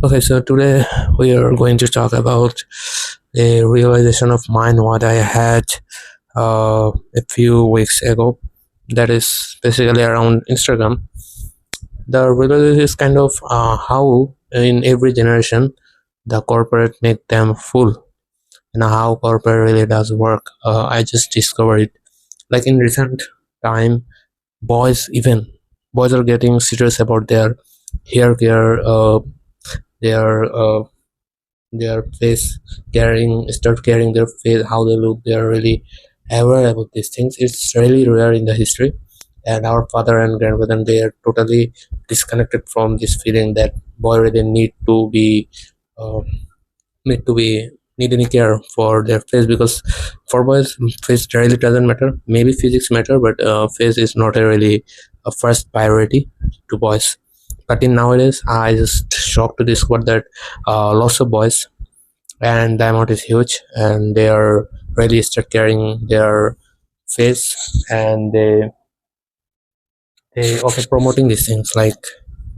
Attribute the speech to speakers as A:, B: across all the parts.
A: Okay, so today we are going to talk about a realization of mine what I had a few weeks ago. That is basically around Instagram. The realization is kind of how in every generation the corporate make them full and how corporate really does work. I just discovered it. Like in recent time, even boys are getting serious about their hair care, their face start caring their face, how they look. They're really aware about these things. It's really rare in the history, and our father and grandfather, they are totally disconnected from this feeling that boy really uh, need to be need any care for their face, because for boys face really doesn't matter. Maybe physics matter, but face is not a really a first priority to boys. But in nowadays, I just shocked to discover that lots of boys, and the amount is huge, and they are really start carrying their face, and they also promoting these things like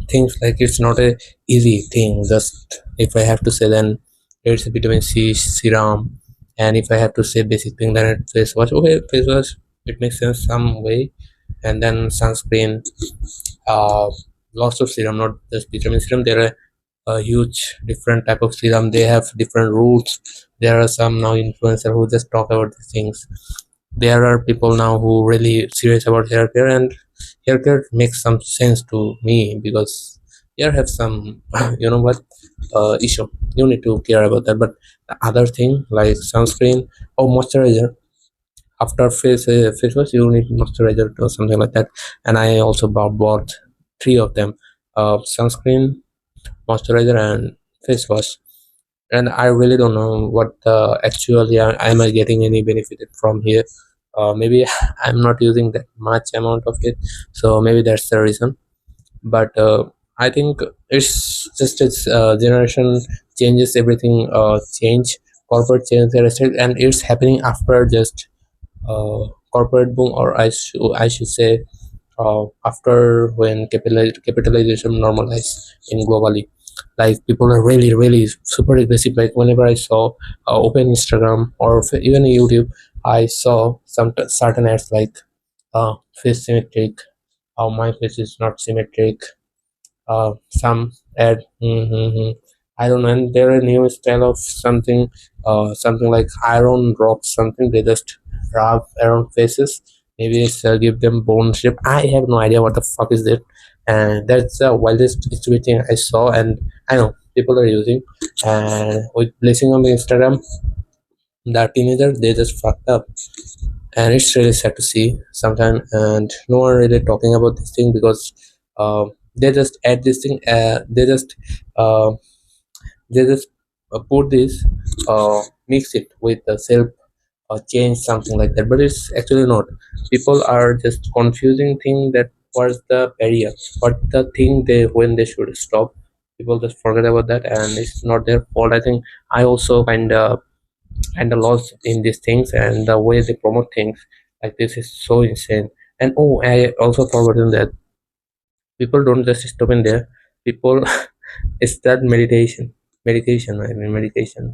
A: it's not a easy thing. Just if I have to say, then it's a vitamin C serum, and if I have to say basic thing, then it's face wash. Okay, face wash, it makes sense some way, and then sunscreen, uh lots of serum, not just vitamin serum. There are a huge different type of serum. They have different rules. There are some now influencer who just talk about these things. There are people now who really serious about hair care, and hair care makes some sense to me because hair have some you know what issue. You need to care about that. But the other thing like sunscreen or moisturizer after face wash, you need moisturizer or something like that. And I also bought three of them: sunscreen, moisturizer, and face wash. And I really don't know what actually am I getting any benefit from here. Maybe I'm not using that much amount of it, so maybe that's the reason. But I think it's just its generation changes, everything change, corporate change their style, and it's happening after just corporate boom, or I should say after when capitalization normalized in globally. Like people are really super aggressive. Like whenever I saw open Instagram or even YouTube, I saw some certain ads like face symmetric, how my face is not symmetric, some ad, I don't know. And there are new style of something like iron rock something. They just rub around faces. Maybe it's give them bone shape. I have no idea what the fuck is that. And that's the wildest stupid thing I saw, and I know people are using. And with placing on the Instagram, the teenager, they just fucked up, and it's really sad to see sometimes. And no one really talking about this thing because they just add this thing. Uh, they just put this, mix it with the self change something like that, but it's actually not. People are just confusing thing that what's the barrier, what the thing they when they should stop. People just forget about that, and it's not their fault. I think I also kind of lost in these things, and the way they promote things like this is so insane. And oh, I also forgotten that people don't just stop in there. People start meditation,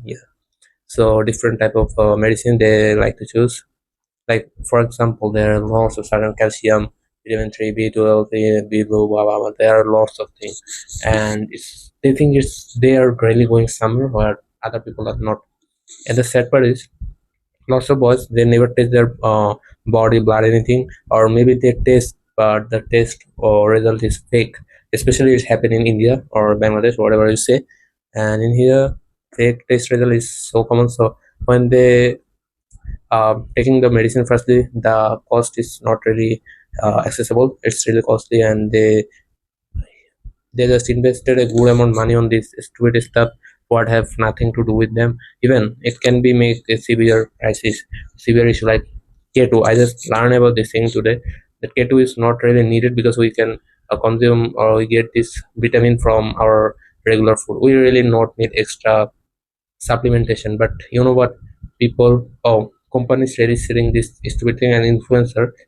A: yeah. So different type of medicine they like to choose. Like for example, there are lots of certain calcium, vitamin 3, B12, B blue, blah, blah, blah. There are lots of things, and they think they are really going somewhere where other people are not. And the sad part is, lots of boys, they never test their body, blood, anything, or maybe they test, but the test or result is fake. Especially it's happened in India or Bangladesh, whatever you say. And in here, fake test result is so common. So when they taking the medicine, firstly the cost is not really accessible. It's really costly, and they just invested a good amount of money on this stupid stuff what have nothing to do with them. Even it can be make a severe crisis, severe issue like K2. I just learned about this thing today, that K2 is not really needed because we can consume, or we get this vitamin from our regular food. We really not need extra supplementation. But you know what, people, oh, companies really selling this stupid thing. And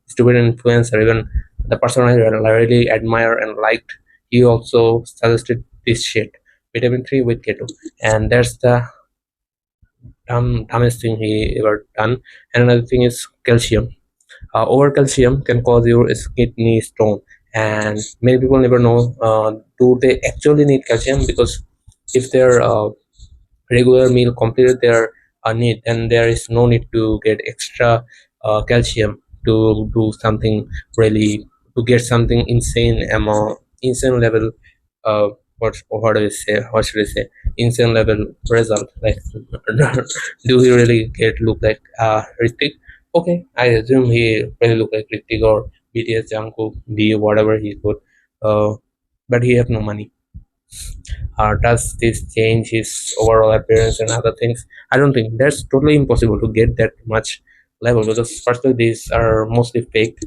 A: stupid influencer, even the person I really admire and liked, he also suggested this shit. vitamin 3 with keto, and that's the dumbest thing he ever done. And another thing is calcium. Over calcium can cause your kidney stone, and many people never know do they actually need calcium, because if their regular meal completed their need, then there is no need to get extra calcium to do something really, to get something insane amount, insane level, uh, what do I say, what should I say, insane level result, like do he really get look like Ritik? Okay, I assume he really look like Ritik or BTS Jungkook, be whatever he could, uh, but he have no money. Does this change his overall appearance and other things? I don't think that's totally impossible to get that much level, because firstly these are mostly fake,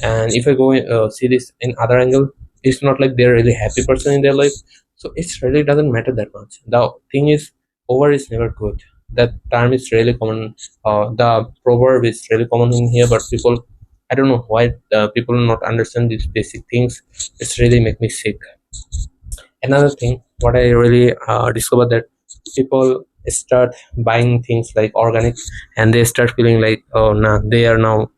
A: and if I go see this in other angle, it's not like they're really happy person in their life, so it really doesn't matter that much. The thing is, over is never good. That term is really common. The proverb is really common in here, but people, I don't know why people not understand these basic things. It's really make me sick. Another thing what I really discovered, that people start buying things like organic, and they start feeling like, oh no, they are now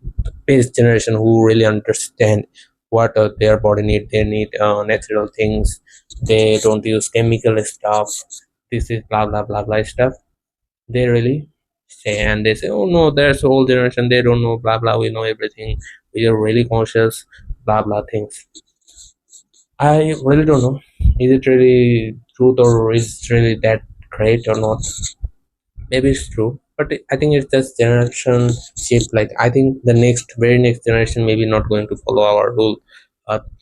A: this generation who really understand what their body need. They need natural things, they don't use chemical stuff, this is blah blah blah blah stuff, they really say. And they say, oh no, there's a whole generation, they don't know blah blah, we know everything, we are really conscious, blah blah things. I really don't know. Is it really truth, or is it really that great or not? Maybe it's true, but I think it's just generation shift. Like I think the next, very next generation maybe not going to follow our rule.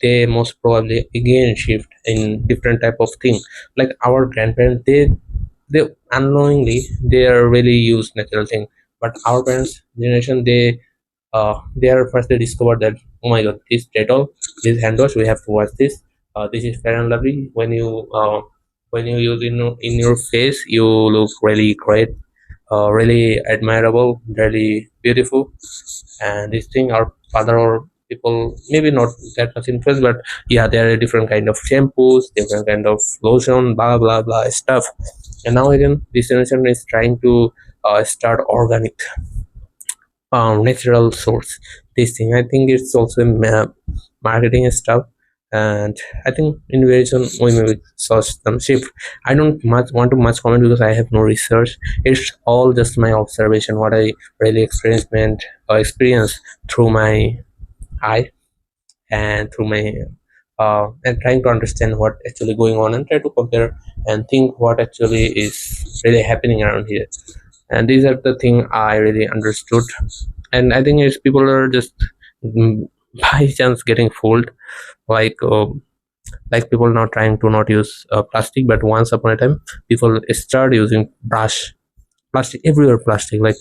A: They most probably again shift in different type of thing. Like our grandparents, they unknowingly they are really use natural thing, but our parents generation, they are first they discovered that, oh my god, this Dettol, this hand wash, we have to wash this. This is Fair and Lovely. When you use in your face, you look really great, really admirable, really beautiful. And this thing, our father or people maybe not that much influence, but yeah, there are different kind of shampoos, different kind of lotion, blah blah blah stuff. And now again, this generation is trying to start organic, natural source. This thing, I think it's also marketing stuff, and I think in very soon we may saw some shift. I don't much want to much comment because I have no research. It's all just my observation, what I really experience through my eye, and through my and trying to understand what actually going on, and try to compare and think what actually is really happening around here. And these are the thing I really understood. And I think it's people are just mm, by chance getting fooled, like people now trying to not use plastic, but once upon a time people start using plastic everywhere, plastic, like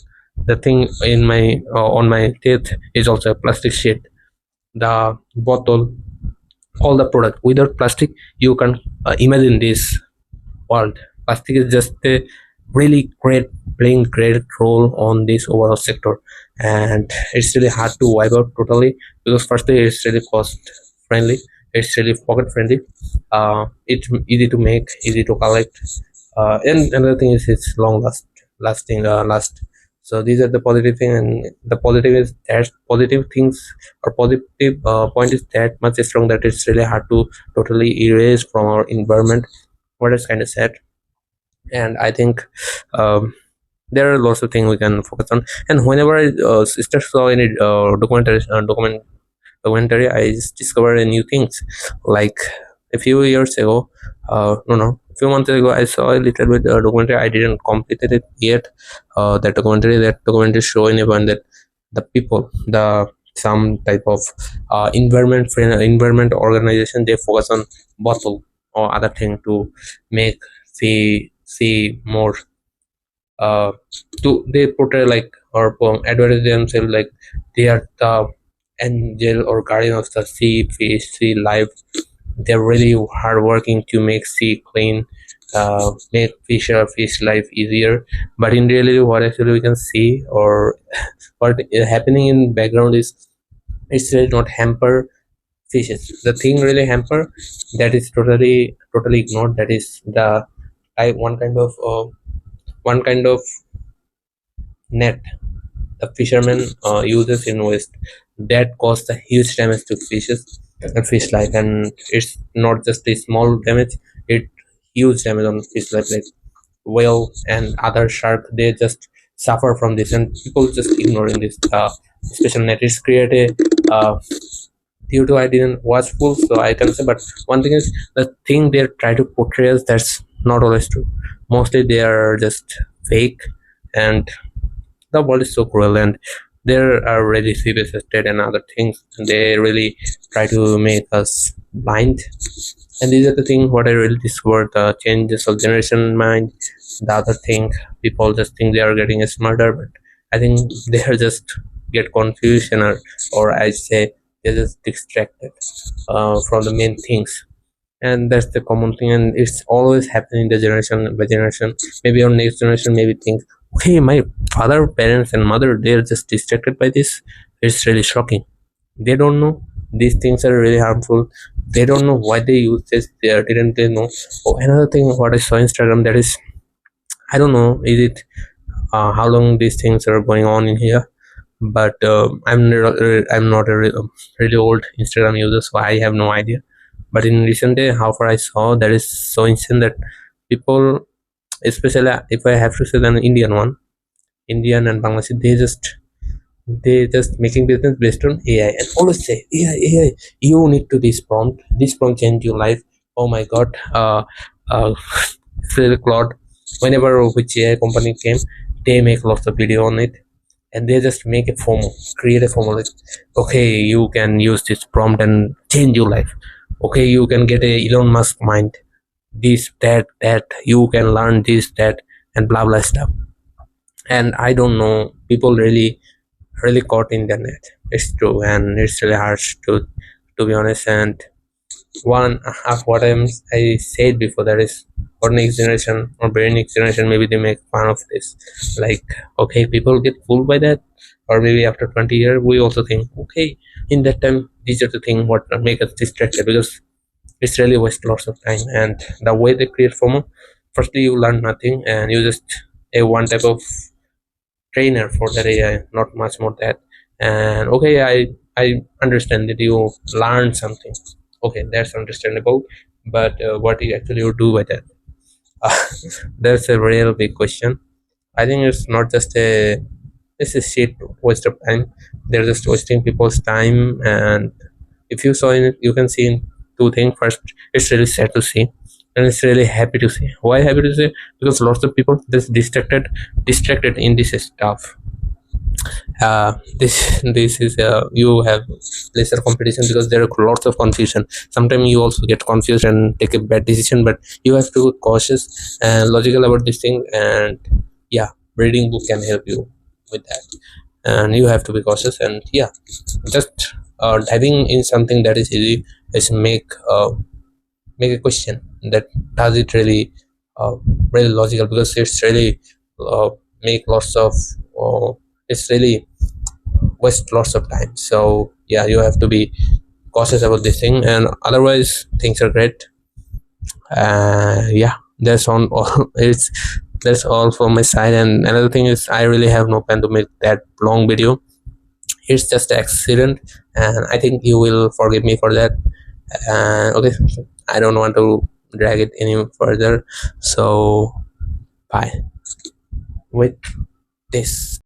A: the thing in my on my teeth is also a plastic sheet, the bottle, all the product without plastic. You can imagine this world. Plastic is just a really great, playing great role on this overall sector, and it's really hard to wipe out totally, because firstly it's really cost friendly, it's really pocket friendly, it's easy to make, easy to collect, and another thing is it's lasting last. So these are the positive thing, and the positive is that positive things or positive point is that much strong that it's really hard to totally erase from our environment, what is kind of sad. And I think there are lots of things we can focus on. And whenever I start saw any documentary, I just discovered new things. Like a few years ago, no, a few months ago, I saw a little bit documentary. I didn't complete it yet. That documentary showing even that the people, the some type of environment organization, they focus on bottle or other thing to make see more, uh to they portray like, or advertise themselves like they are the angel or guardian of the sea, fish, sea life. They're really hard working to make sea clean, make fish life easier. But in reality, what actually we can see, or what is happening in background is, it's really not hamper fishes. The thing really hamper that is totally ignored. That is the one kind of net the fisherman uses in West that cause a huge damage to fishes and fish life. And it's not just a small damage; it huge damage on fish life. Like whale and other shark, they just suffer from this, and people just ignoring this special net. It's created due to I didn't watch full, so I can say. But one thing is the thing they try to portray us, that's not always true. Mostly they are just fake, and the world is so cruel, and there are really serious estate and other things. They really try to make us blind, and these are the thing what I really discovered: the changes of generation mind. The other thing, people just think they are getting smarter, but I think they are just get confusion, or I say they're just distracted from the main things. And that's the common thing, and it's always happening the generation by generation. Maybe our next generation maybe think, okay, my father, parents and mother, they're just distracted by this. It's really shocking. They don't know these things are really harmful. They don't know why they use this. Didn't they know? Oh, another thing what I saw Instagram, that is, I don't know, is it how long these things are going on in here, but I'm not a really old Instagram user, so I have no idea. But in recent day, how far I saw, that is so insane that people, especially if I have to say an Indian one, Indian and Bangladeshi, they just making business based on AI, and always say AI, you need to this prompt change your life. Oh my god, Phil Claude, whenever which AI company came, they make lots of video on it, and they just make a FOMO, create a FOMO, like, okay, you can use this prompt and change your life. Okay, you can get a Elon Musk mind, this, that, you can learn this, that, and blah blah stuff. And I don't know, people really caught in the net. It's true, and it's really harsh to be honest. And one of what I said before, that is, for next generation or very next generation, maybe they make fun of this. Like, okay, people get fooled by that, or maybe after 20 years, we also think, okay, in that time, these are the things what make us distracted, because it's really waste lots of time. And the way they create FOMO, firstly, you learn nothing, and you just a one type of trainer for that AI, not much more that. And okay, I understand that you learn something. Okay, that's understandable, but what you actually you do with that? That's a real big question. I think it's not just a it's a shit waste of time. They're just wasting people's time. And if you saw in it, you can see in two things. First, it's really sad to see, and it's really happy to see. Why happy to see? Because lots of people just distracted in this stuff. This is you have lesser competition, because there are lots of confusion. Sometimes you also get confused and take a bad decision, but you have to be cautious and logical about this thing. And yeah, reading book can help you with that, and you have to be cautious. And yeah, just diving in something that is easy is make a question that does it really really logical, because it's really make lots of uh, it's really waste lots of time. So yeah, you have to be cautious about this thing, and otherwise things are great. Yeah, that's on all. It's that's all from my side. And another thing is, I really have no plan to make that long video. It's just an accident, and I think you will forgive me for that. Okay, I don't want to drag it any further, so bye with this.